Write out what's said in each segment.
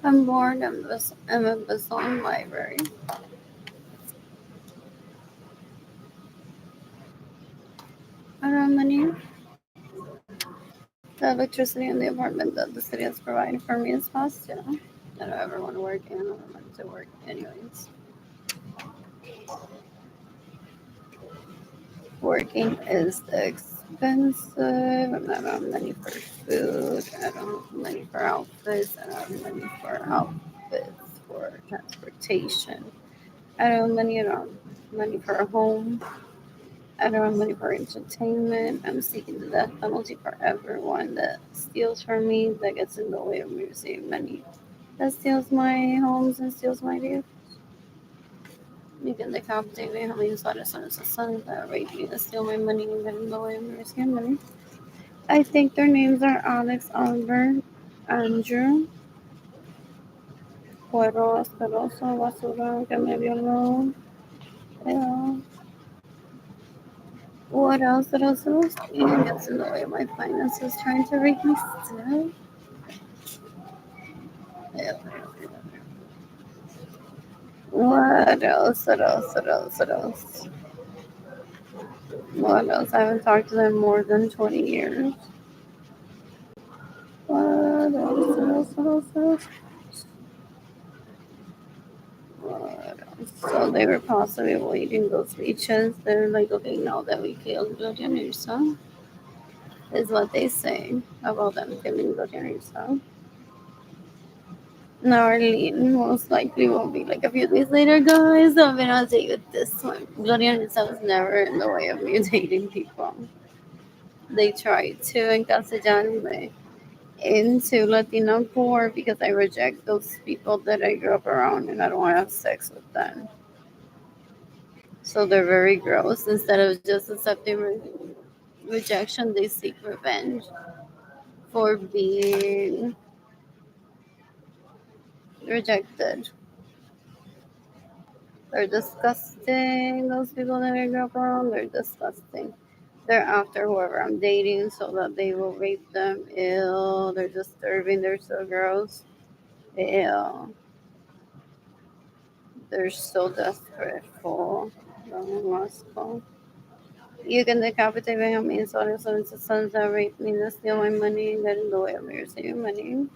I'm bored. I'm a Amazon library. I don't have money. The electricity in the apartment that the city has provided for me is fast, you know. I don't ever want to work and I don't want to work anyways. Working is expensive. I don't have money for food. I don't have money for outfits. I don't have money for outfits for transportation. I don't have money. I don't have money for a home. I don't have money for entertainment. I'm seeking the death penalty for everyone that steals from me, that gets in the way of me receiving money, that steals my homes and steals my vehicles. You can decapitate me, how many sons of sons that rape me, that steal my money and get in the way of me receiving money. I think their names are Alex, Oliver, Andrew, Cuero, Asqueroso, Basura, que me violó. Yeah. What else? What else? What else? It gets in the way of my finances, trying to rape me still. Yeah. What else? What else? What else? What else? What else? I haven't talked to them more than 20 years. What else? What else? What else? What else? What else? So they were possibly waiting those speeches. They're like, okay, now that we killed Gloria Nirsa, is what they say about them killing Gloria Nirsa. Now Arlene most likely won't be like a few days later, guys. So I'm gonna tell you this one. Gloria Nirsa was never in the way of mutating people. They tried to in Castellano into Latino core because I reject those people that I grew up around and I don't want to have sex with them. So they're very gross. Instead of just accepting rejection, they seek revenge for being rejected. They're disgusting. Those people that I grew up around, they're disgusting. They're after whoever I'm dating so that they will rape them. Ew, they're disturbing. They're so gross. Ew. They're so desperate for Moscow. You can decapitate me on me, so the sons that rape me, that steal my money, and get in the way of me receiving money.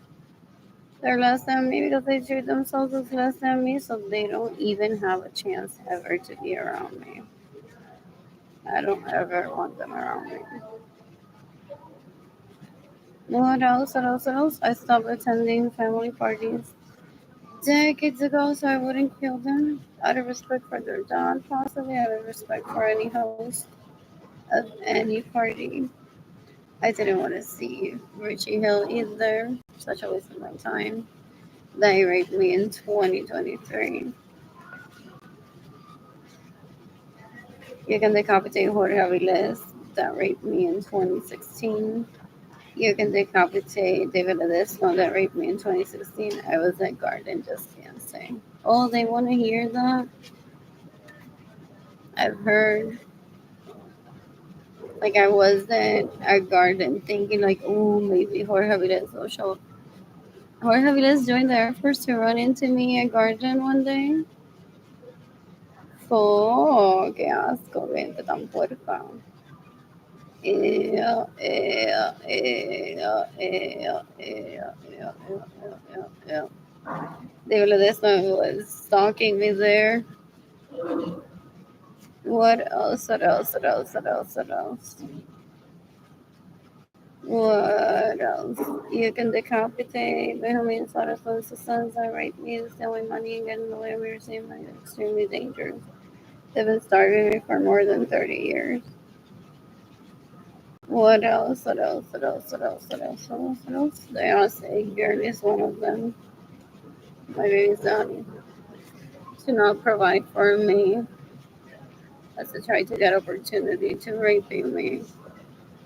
They're less than me because they treat themselves as less than me, so they don't even have a chance ever to be around me. I don't ever want them around me. What else? What else? What else? I stopped attending family parties decades ago, so I wouldn't kill them. Out of respect for their dad, possibly out of respect for any host of any party. I didn't want to see Richie Hill either. Such a waste of my time. They raped me in 2023. You can decapitate Jorge Aviles that raped me in 2016. You can decapitate David Ledesma that raped me in 2016. I was at Garden just dancing. Oh, they want to hear that? I've heard. Like I was at Garden thinking like, oh, maybe Jorge Aviles will show. Jorge Aviles joined the Air Force to run into me at Garden one day. Oh, qué asco, gente tan puerca. Ew, ew, ew, ew, ew, ew. David Ledesma was stalking me there. What else? What else? What else? What else? What else? What else? You can decapitate Benjamin Sarason's sons that rape me, stealing money, and getting away with receiving money. Extremely dangerous. They've been starving me for more than 30 years. What else? What else? What else? What else? What else? What else? What else? They all say girl is one of them. My baby's daddy. To not provide for me. As to try to get opportunity to raping me.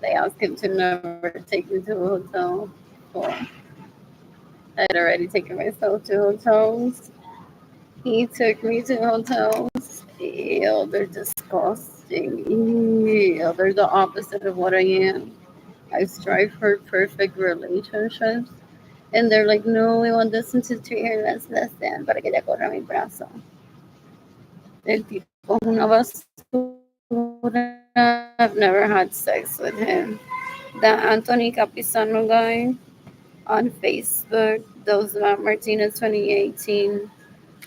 They asked him to never take me to a hotel. Well, I had already taken myself to hotels. He took me to hotels. Ew, they're disgusting. Ew, they're the opposite of what I am. I strive for perfect relationships. And they're like, no, we want this one to treat her less than para que ella corra mi brazo. El tipo es una basura. I've never had sex with him. That Anthony Capisano guy on Facebook, those Matt Martinez 2018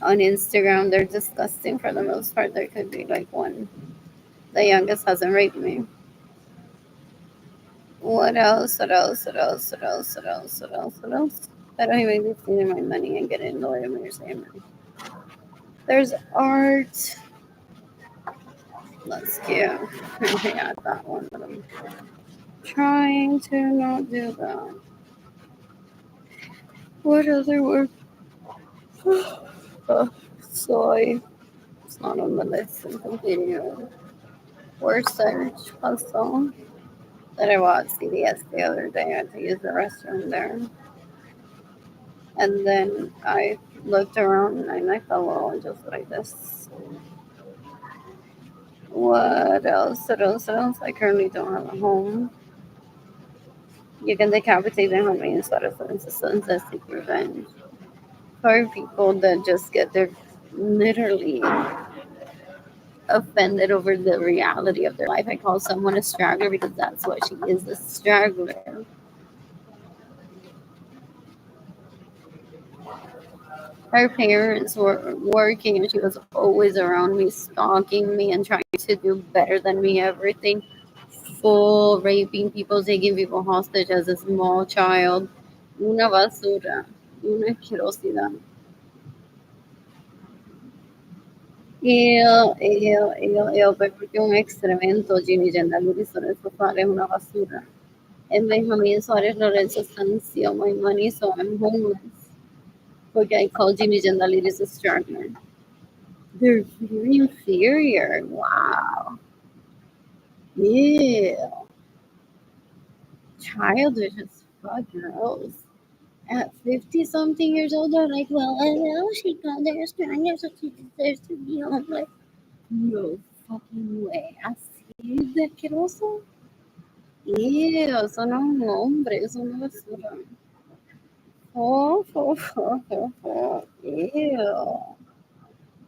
on Instagram, they're disgusting for the most part. There could be like one. The youngest hasn't raped me. What else? What else? What else? What else? What else? What else? What else? I don't even be stealing my money and getting in the way of me saying money. There's art. That's cute. Okay, I that one, but I'm trying to not do that. What other work? Oh, soy. It's not on the list. I'm completing it. Word search puzzle that I bought CVS the other day. I had to use the restroom there. And then I looked around and I fell on just like this. What else? What else? What else? I currently don't have a home. You can decapitate the homie and sort of sons that seek revenge. For people that just get their literally offended over the reality of their life. I call someone a straggler because that's what she is, a straggler. Her parents were working and she was always around me, stalking me and trying to do better than me, everything. Full raping people, taking people hostage as a small child. Una basura, una asquerosidad. Poi perché un excremento, Jimmy Gennaluri sono fare una basura. And my homie Suarez Lorenzo can steal my money, so I'm homeless. Porque I call Jimmy Gennaluri a struggler. They're very inferior. Wow. Yeah. Childish as fuck girls. At 50 something years old, they're like, well, I know she got there stronger, so she deserves to be homeless. No fucking way. Así de asqueroso. Ew, son un hombre, son una basura. Oh, oh, oh, oh, oh. Ew.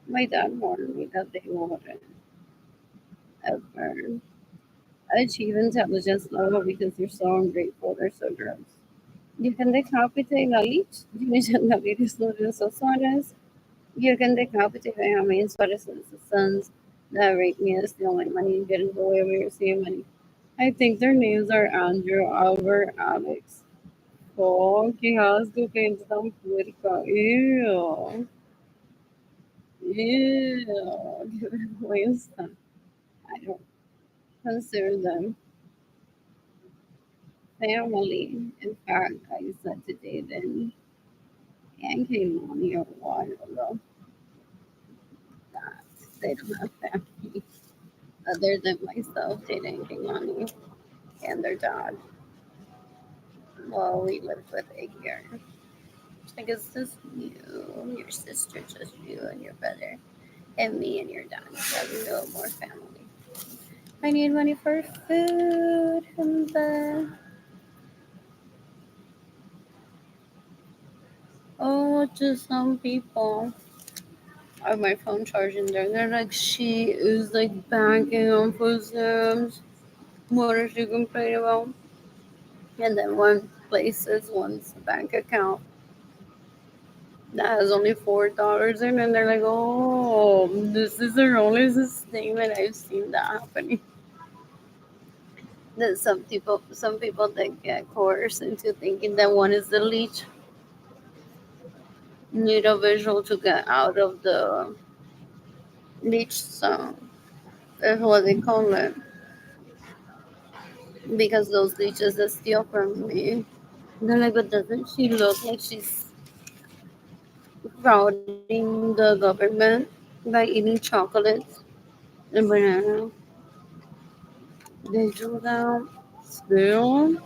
My dad warned me that they wouldn't ever achieve intelligence level because they're so ungrateful, they're so gross. You can decapitate la leech, la Iris Lorenzo Suarez. You can decapitate Benjamin Suarez and his sons that rape me and steal my money and get in the way of me receiving money. I think their names are Andrew, Albert, Alex. Oh, que asco, que gente tão puerca. Ew. Ew. Que vergüenza. I don't consider them family. In fact, I said to David and Kaylani a while ago that they don't have family other than myself, David and Kaylani, and their dad. Well, we live with a year. I guess just you, your sister, just you and your brother, and me and your dad. You have no more family. I need money for food and to some people. I have my phone charging there. They're like, she is like banking on food stamps. What is she complaining about? And then one places one's bank account that has only $4 in, and they're like, "Oh, this is the only sustainment I've seen that happening." That some people that get coerced into thinking that one is the leech need a visual to get out of the leech zone. That's what they call it. Because those leeches that steal from me, they're like, but doesn't she look like she's frauding the government by eating chocolates and banana? They do that still.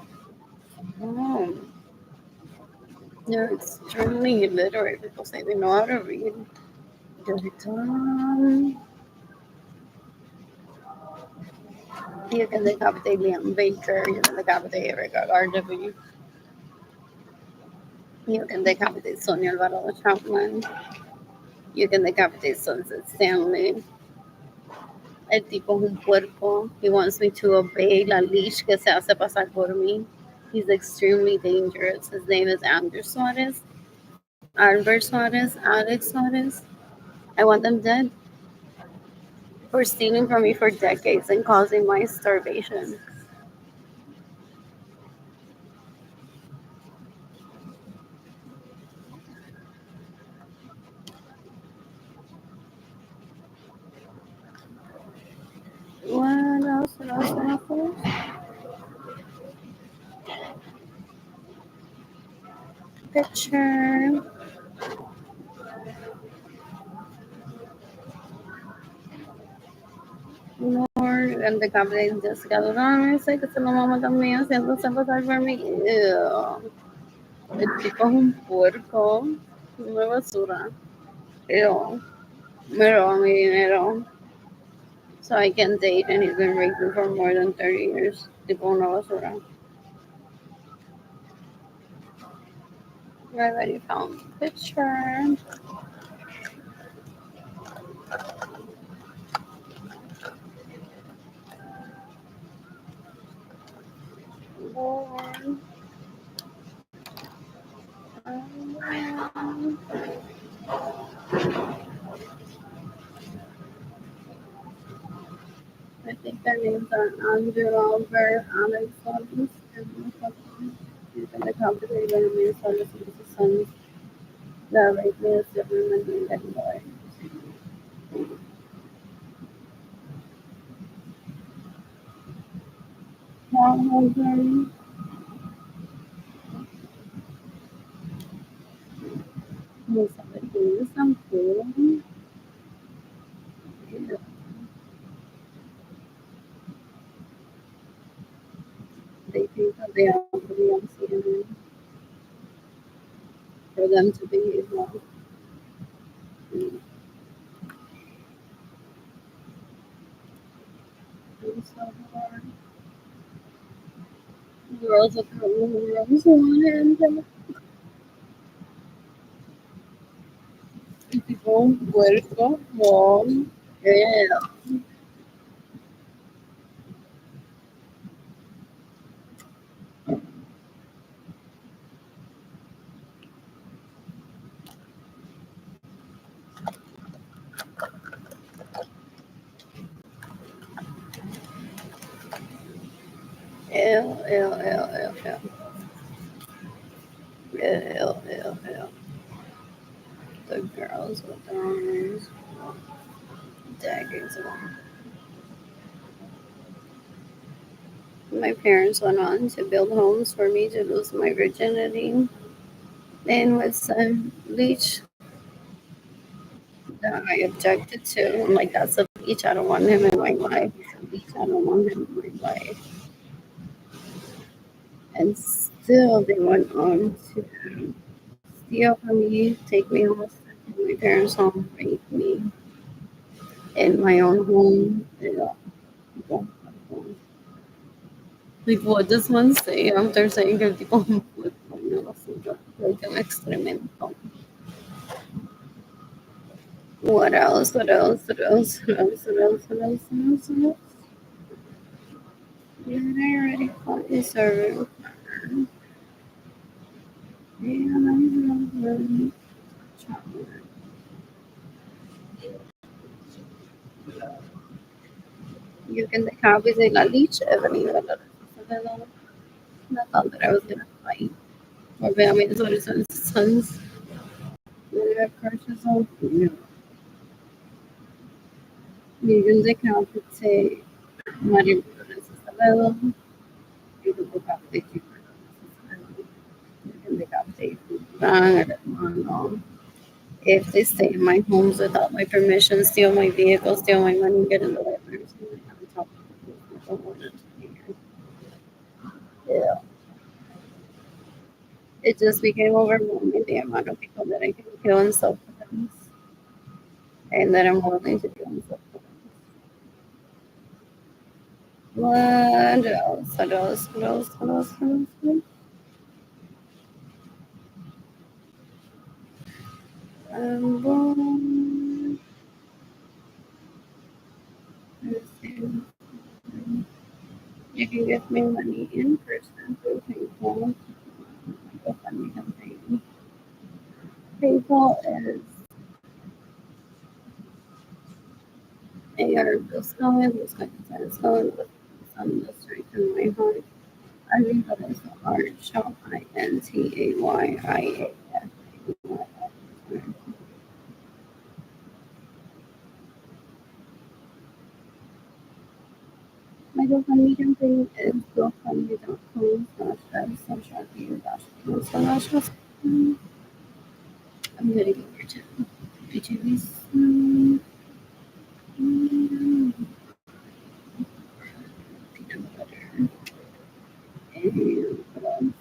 Oh, they're extremely illiterate. People say they know how to read. Dun-dun. You can decapitate Liam Baker. You can decapitate Erica RW. You can decapitate Sonia Alvarado Chapman. You can decapitate Sunset Stanley. El tipo es un puerco. He wants me to obey la leash que se hace pasar por mí. He's extremely dangerous. His name is Andrew Suarez. Albert Suarez. Alex Suarez. I want them dead for stealing from me for decades and causing my starvation. What else? What else? What else? What else? Picture. Lord, and the Gabriel Jessica Durán, sé que se lo mamá también haciéndose pasar por mí. Ew. El tipo es un puerco, una basura. Ew. Me roba mi dinero. So I can date and he's been raping for more than 30 years. Tipo una basura. I already found the picture. Lord. I think their names are Andrew Albert, Alex Solis, and you can accompany them in Solis and his sons. The rapist, the women, and the boy. However, most of the things I'm cool. They think that they are to be on CNN for them to behave well. And so hard. Girls with their own rooms one and tipo puerco, mom. Yeah. Ew, ew, ew, ew, ew. Ew, ew, ew. The girls with their own rooms. Decades ago. My parents went on to build homes for me to lose my virginity. And with some bleach that I objected to, I'm like, that's a bleach. I don't want him in my life. It's a bleach. I don't want him in my life. And still, they went on to steal from me, take me hostage in my parents' home, rape me in my own home. Like, what does one say after saying que el tipo me fue con una basura? Like an excremento. What else? What else? What else? What else? What else? What else? What else? What else? Yeah, I already caught you serving. Yeah, you can copy the knowledge of any other. I thought that I was gonna fight. Or I mean, it's what his sons. They have crushes on. You can decapitate Mario Morales Isabella. You can decapitate you. You can decapitate Frank Armando. If they stay in my homes without my permission, steal my vehicle, steal my money, get in the way of everything, I haven't talked to people. I don't want it to be here. Yeah. It just became overwhelming the amount of people that I can kill in self defense and that I'm willing to do in self defense. What else? What else? What else? What else? What else? What else? Boom. Let's see. You can give me money in person through PayPal. GoFundMe campaign. PayPal is AR Biscoe, Wisconsin Biscoe, with some the strength in my heart. I think that is the art shop INTAYIA. My GoFundMe campaign is gofundme.com/www.com/. I'm gonna give your tip. HABs. Peanut butter. And what else?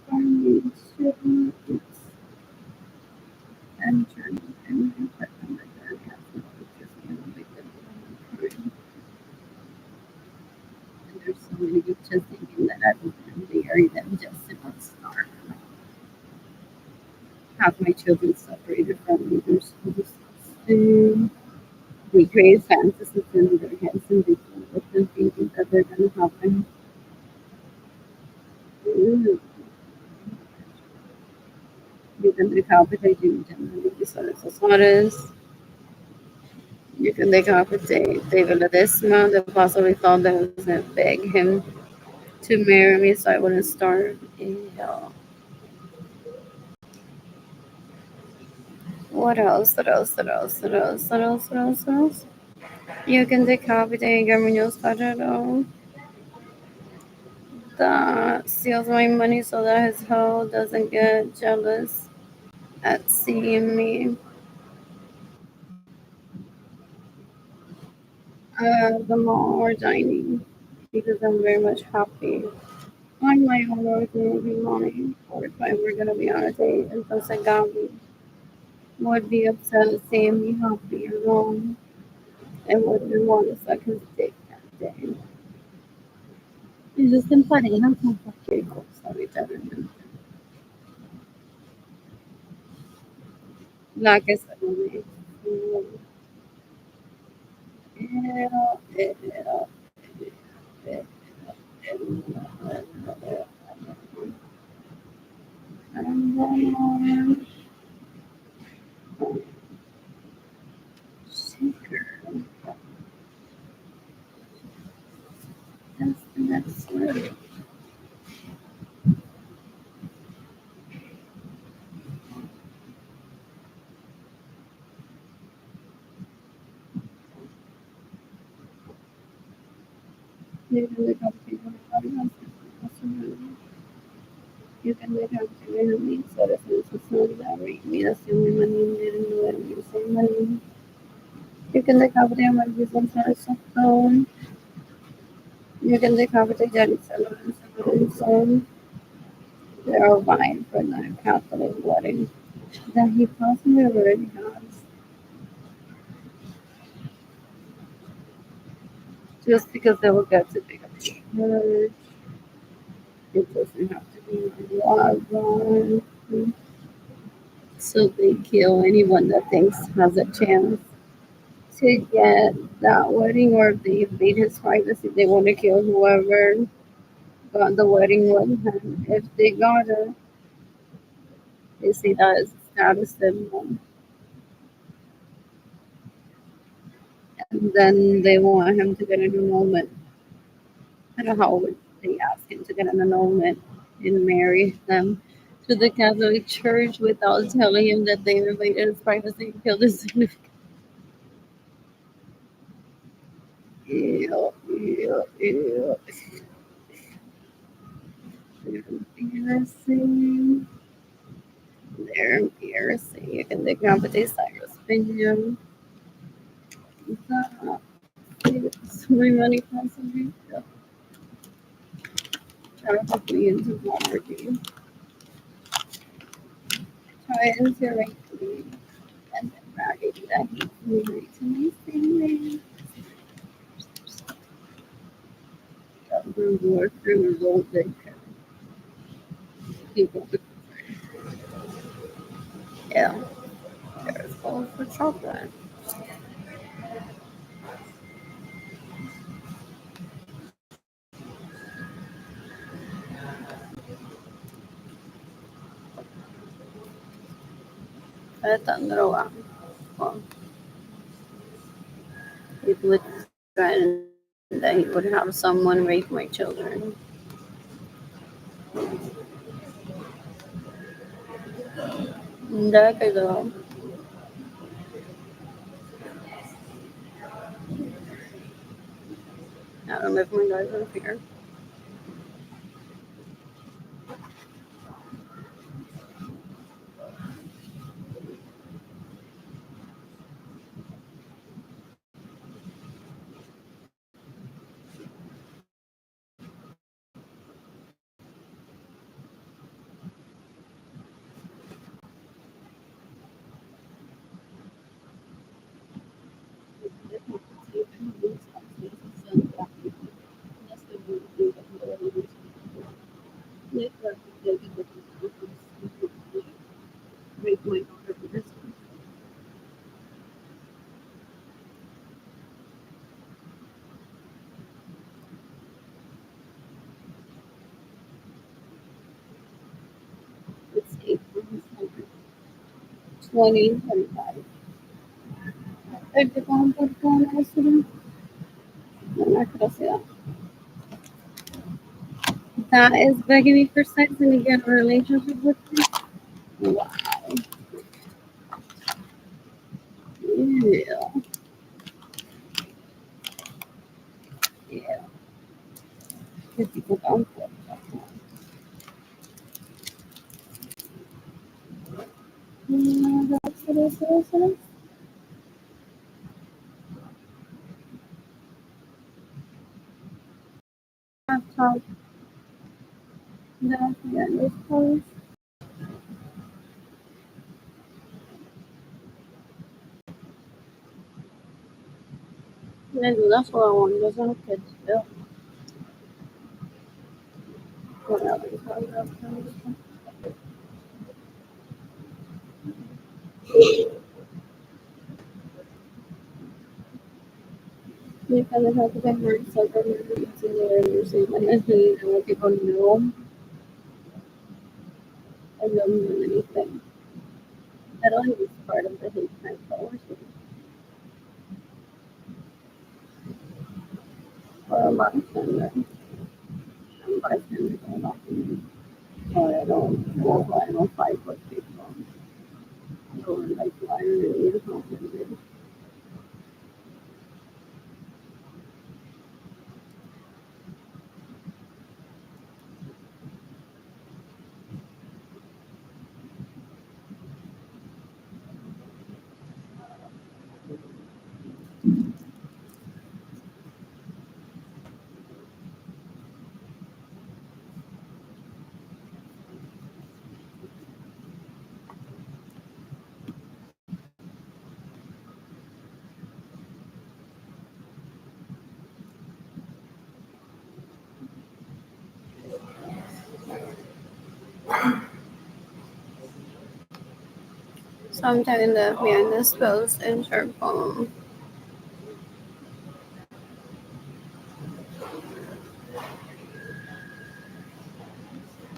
Farming sugar. I'm trying to put on my dad has no pictures of him, like the crying. And there's so many pictures thinking that I was going to marry them just to not starve. Have my children separated from me. They're so disgusting. They create fantasies in their heads and they go with them thinking that they're going to happen. Ooh. You can decapitate him generally. Esos hombres. You can decapitate David Ledesma. They possibly thought they was going to beg him to marry me so I wouldn't starve. Yeah. What else? What else? What else? What else? What else? What else? What else? You can decapitate Gamino Sarado. That steals my money so that his hoe doesn't get jealous at seeing me. The mall or dining because I'm very much happy. On my own, I was going to be mine, or if I were going to be on a date, entonces Gabi would be upset at seeing me happy alone and wouldn't want to suck his dick that day. Ellos se emparejan con cualquier cosa, literalmente. La que se lo ve. Shaker. That's the next word. You can look up to you can look up to me, so the sense of solidarity. Mira, si muy manín, no dormir, soy manín. You can look up to my vision for a phone. You can look up to Jenny Sullivan. They're all vying for the Catholic wedding that he possibly already has. Just because they will get to pick up the church, it doesn't have to be a lot of so they kill anyone that thinks has a chance to get that wedding, or if they invade his privacy, they want to kill whoever got the wedding with him. If they got it, they see that as a status symbol. And then they want him to get an annulment. I don't know how would they ask him to get an annulment and marry them to the Catholic Church without telling him that they invaded his privacy and killed his significant. Ew, ew, ew. They're embarrassing. They're embarrassing. You can decapitate Cyrus Pinion. So my money possibly. Try to put me into poverty. Try into rape me. And then bragging that he's married to my family. Reward for revolt victor. Yeah, there's gold for chocolate. Ito, dalawa. Oh, it would and that he would have someone raise my children. That is all. I don't know if my guys are here. It's April 2025. Everyone put on accident. I'm not gonna say that. That is begging me for sex and to get a relationship with me. Wow. Yeah. Yeah. If people don't put that that's what it is. Laptop. That's this place. That's what I want. There's no kids still. What else is on because it has to be hard so for me to see the music and let people know I don't do anything. I don't think it's part of the hate crime policy. Or a bystander. I'm bystander going off. Or I don't fight with people. Or like I really is not good. Sometimes the behind the spells enter poem.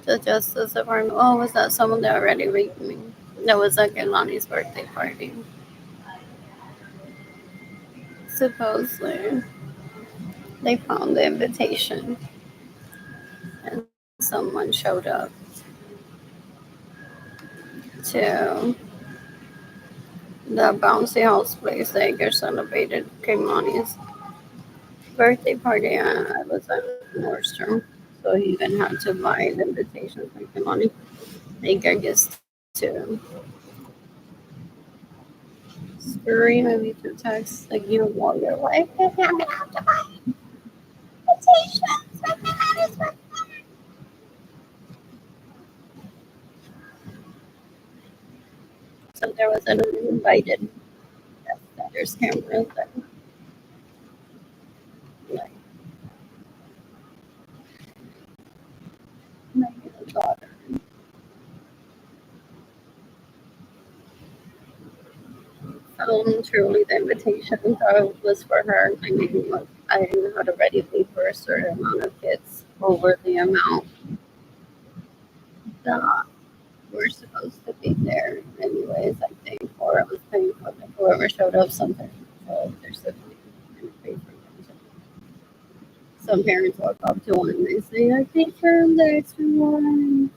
The Justice Department. Oh, was that someone that already raped me? That was like at Lonnie's birthday party. Supposedly, they found the invitation and someone showed up to the bouncy house place that Edgar celebrated Kimani's birthday party. And I was at Nordstrom. So he even had to buy the invitation for Kimani. Edgar gets to scurry maybe to text like you want your life. I'm gonna have to buy invitations for Kimani's birthday. So there was an uninvited guest that there's cameras that like my daughter. Truly, the invitation was for her. I mean, look, I had already paid for a certain amount of kids over the amount that were supposed to be there. Anyways, I think, or I was paying for like whoever showed up. Sometimes there's a pay for them. Some parents walk up to one and they say, "I paid for the extra one."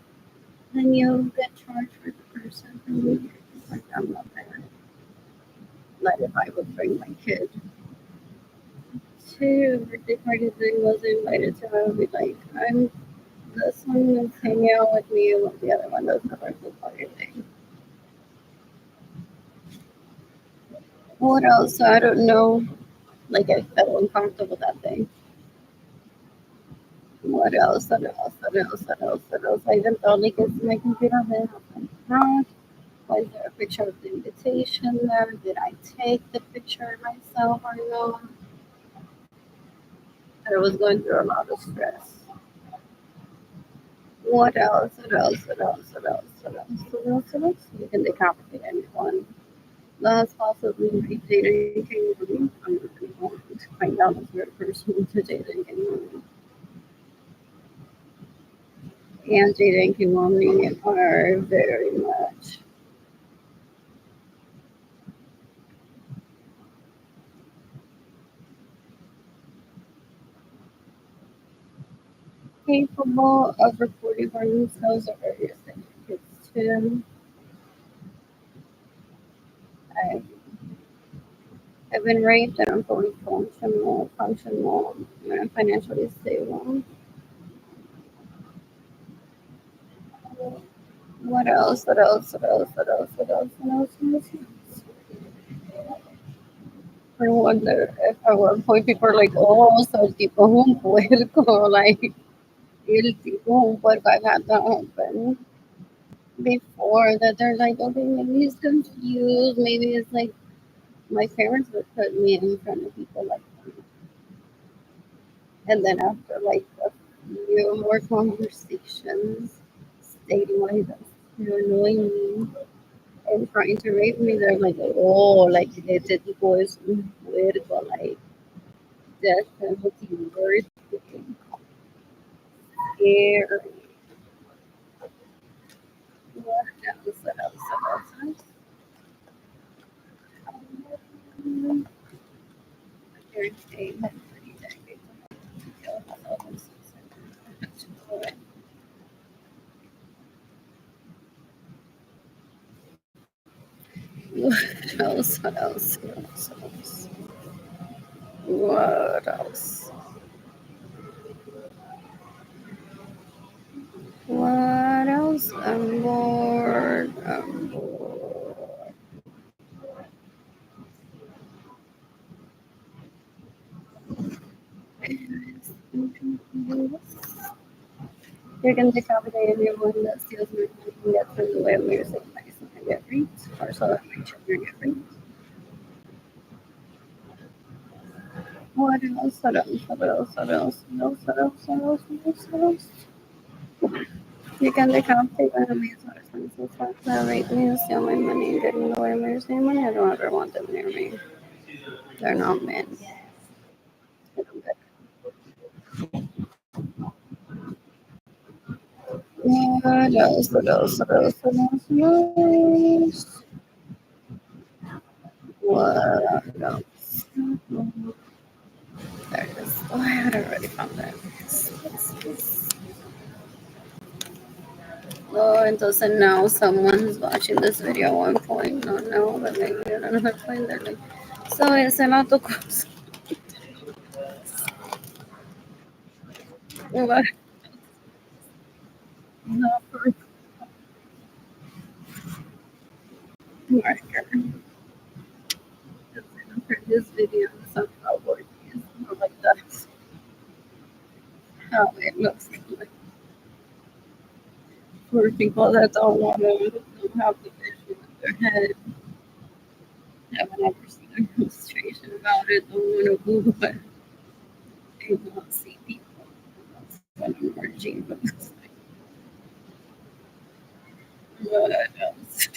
Then you get charged for the person for leaving. Like I'm not there. Like if I would bring my kid to a birthday party that I wasn't invited to, I would be like, I'm this one is hanging out with me, and the other one does the birthday party thing. What else? I don't know. Like I felt uncomfortable that day. What else? What else? What else? What else? What else? I even felt like it's my computer been hacked. Was there a picture of the invitation there? Did I take the picture myself or no? I was going through a lot of stress. What else? What else? What else? What else? What else? What else? What else? You can decapitate anyone. That's possibly my dating game. I'm not going to find out if you're a person to dating game. And dating game are very much capable of reporting for themselves or various things. Too. I have been raped and I'm fully functional, and I'm financially stable. What else? What else? What else? What else? What else? What else? What else? I wonder if at one point people are like, oh, so el tipo es un puerco, like, el tipo es un puerco. I've had that happen before that they're like, okay, maybe he's confused. Maybe it's like my parents would put me in front of people like that. And then after like a few more conversations stating why he does you're annoying me and trying to rape me, they're like, oh, like este tipo es un puerco, like death penalty worth getting scared. What else? What else? What else? Um, Thursday, hopefully, that I get to go. Hello, I'm so sorry. What else? What else? What else? What else? What else? What else? I'm bored. I'm bored. You can decapitate everyone that steals my money and gets in the way of music. Nice and get raped, or so that my children get raped. What else? What else? What else? What else? What else? What else? What else? What else? What else? You can decapitate enemies or senseless acts that rape me and steal my money and get in the way of my money. I don't ever want them near me. They're not men. I don't get what else? What else? What else? What else? What else? What else? There it is. Oh, I had already found that. Oh, entonces now someone's watching this video at one point. No, no, but maybe at another point they're like, so ese no tu cosa. What? Not for marker. For this video, somehow working is more like that's how it looks like for people that don't want to, don't have the vision in their head, haven't ever seen a illustration about it, don't want to Google it, they won't see people. That's what I'm merging with this thing. What else?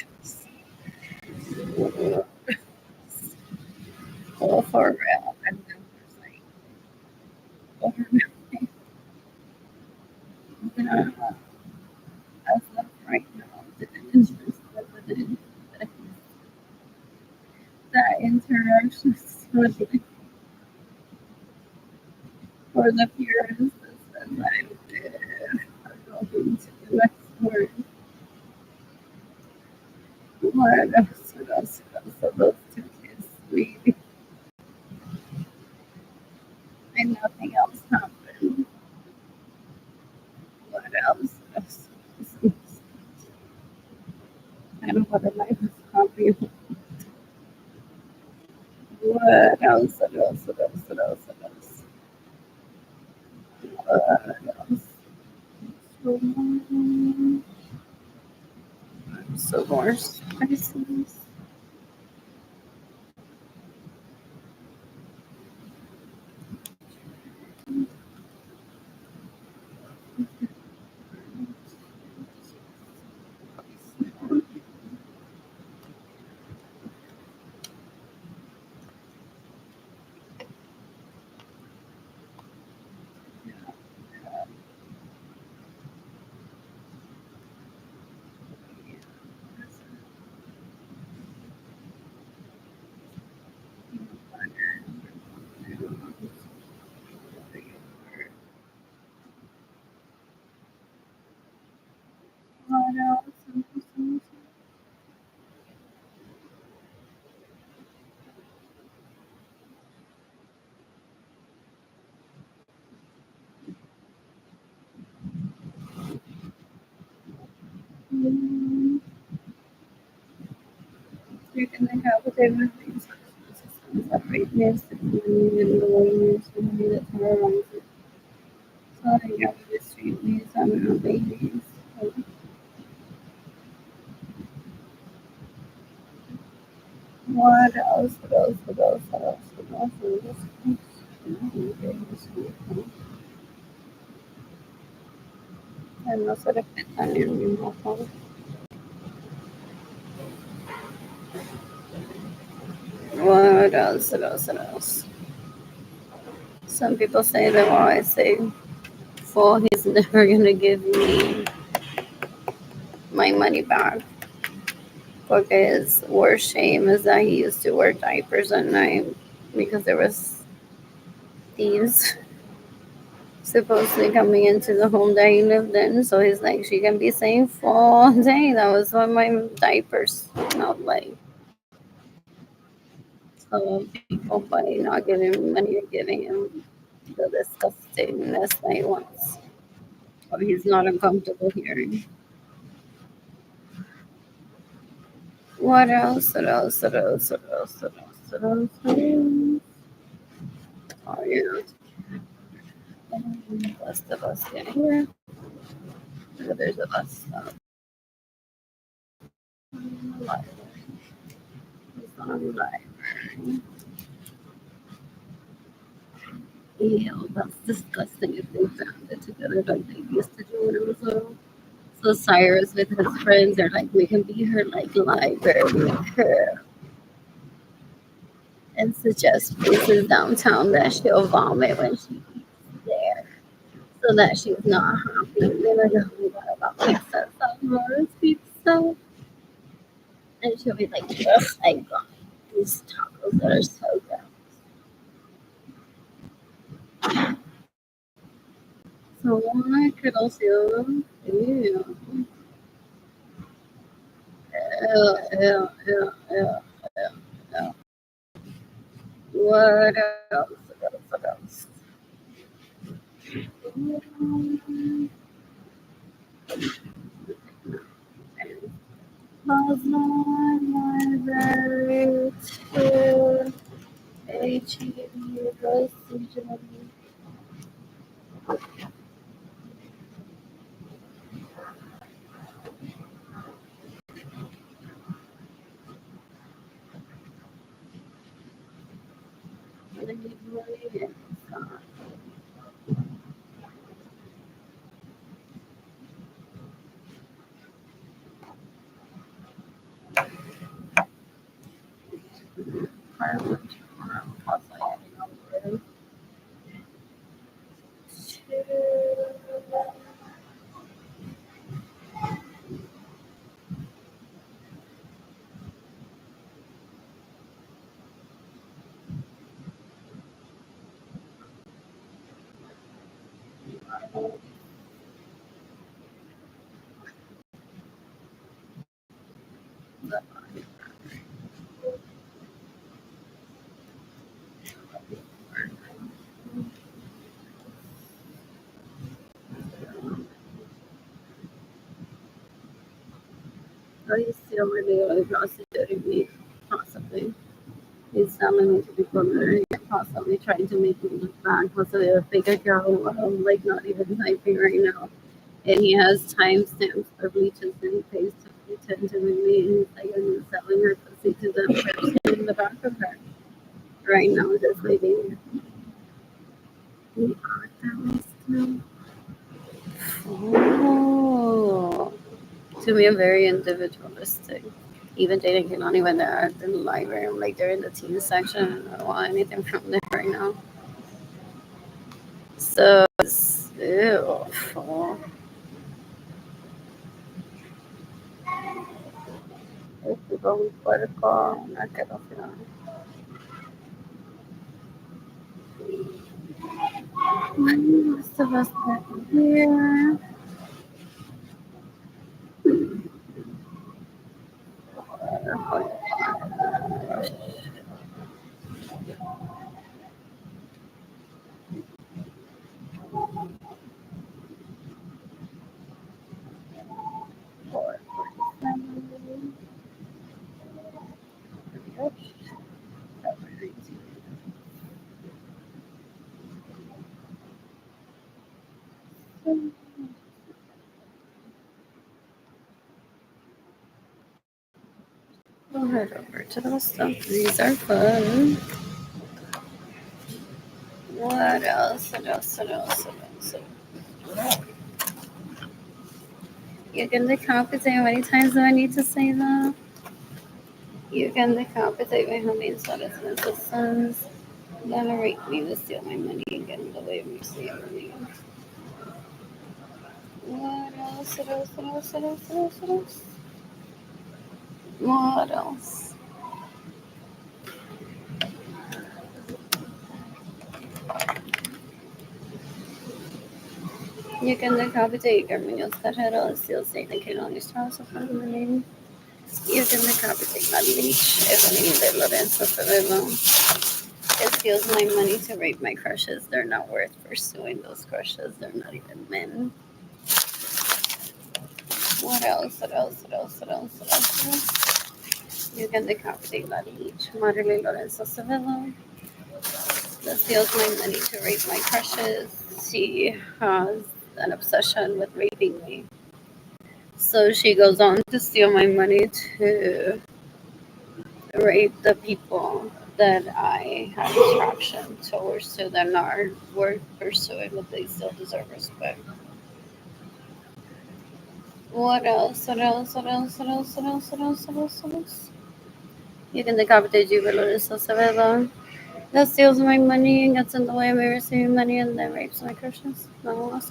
Oh, for real. And then there's like, oh, no, as of right now, the interest president, that interactions with like, for the appearances and I are going to the next word. What else? What else? What else? So those two kids, we and nothing else happened. What else? What else? I don't know what a life is happy. What else? What else? What else? What else? What else? What else? So more spices. What else? You can have whatever things separateness and the loneliness and the terror. So I got the sweetness and the babies. What else? What else? What else? What else? What else? What else? No se respetan el mismo juego. What else? What else? What else? Some people say that while I say, well, he's never gonna give me my money back. Porque his worst shame is that he used to wear diapers at night because there was thieves supposedly coming into the home that he lived in. So he's like, she can be safe all day. That was what my diapers smelled like. So people by not giving him money or giving him the disgustingness that he wants. Or he's not uncomfortable hearing. What else? What else? What else? What else? What else? What else? What else? Oh yeah. Bus the bus get here. There's a bus stop. Library. It's on library. Ew, that's disgusting if they found it together like they used to do when it was little. So Cyrus with his friends are like, we can be her like library her and suggest places downtown that she'll vomit when she eats there. So that she's not happy. They're like, oh my god, about pizza, Salvadore's pizza. And she'll be like, ugh, I got these tacos that are so good. So I could also, ew, ew, ew, ew, ew, ew. What else? What else? What else? Was on library to HEB was regionally Harvard. Oh, he's still really prostituting me, possibly. He's telling me to be familiar, possibly trying to make me look bad, possibly a fake account while I'm like not even typing right now. And he has timestamps for bleaches and he pays to pretend to be me. And he's like, I'm selling her pussy to the person in the back of her. Right now, just leaving. We are that still. Oh, to me, I'm very individualistic. Even dating Kilani when they're at the library, I'm like they're in the teen section. I don't want anything from them right now. So, ew. Oh, estoy con mi puerco, una asquerosidad. Most of us back here. We'll head over to the stuff. These are fun. What else? What else? What else? What else? You can decapitate. How many times do I need to say that? You can decapitate me. How many sons? Gonna rape me to steal my money and get in the way of me stealing money. What else? What else? What else? What else? What else? What else? What else? You can decapitate Carmenio Carrero and steal Satan King on his house of money. You can decapitate La Leech, Evelyn de Lorenzo Ferrero. It steals my money to rape my crushes. They're not worth pursuing those crushes. They're not even men. What else? What else? What else? What else? What else? What else? You can decapitate La Leech, Marilyn Lorenzo Sevilla. That steals my money to rape my crushes. She has an obsession with raping me. So she goes on to steal my money to rape the people that I have attraction towards, so they're not worth pursuing, but they still deserve respect. What else? What else? What else? What else? What else? What else? What else? What else? You can decapitate Jubiloris Acevedo. That steals my money and gets in the way of me receiving money and then rapes my crushes. No one else.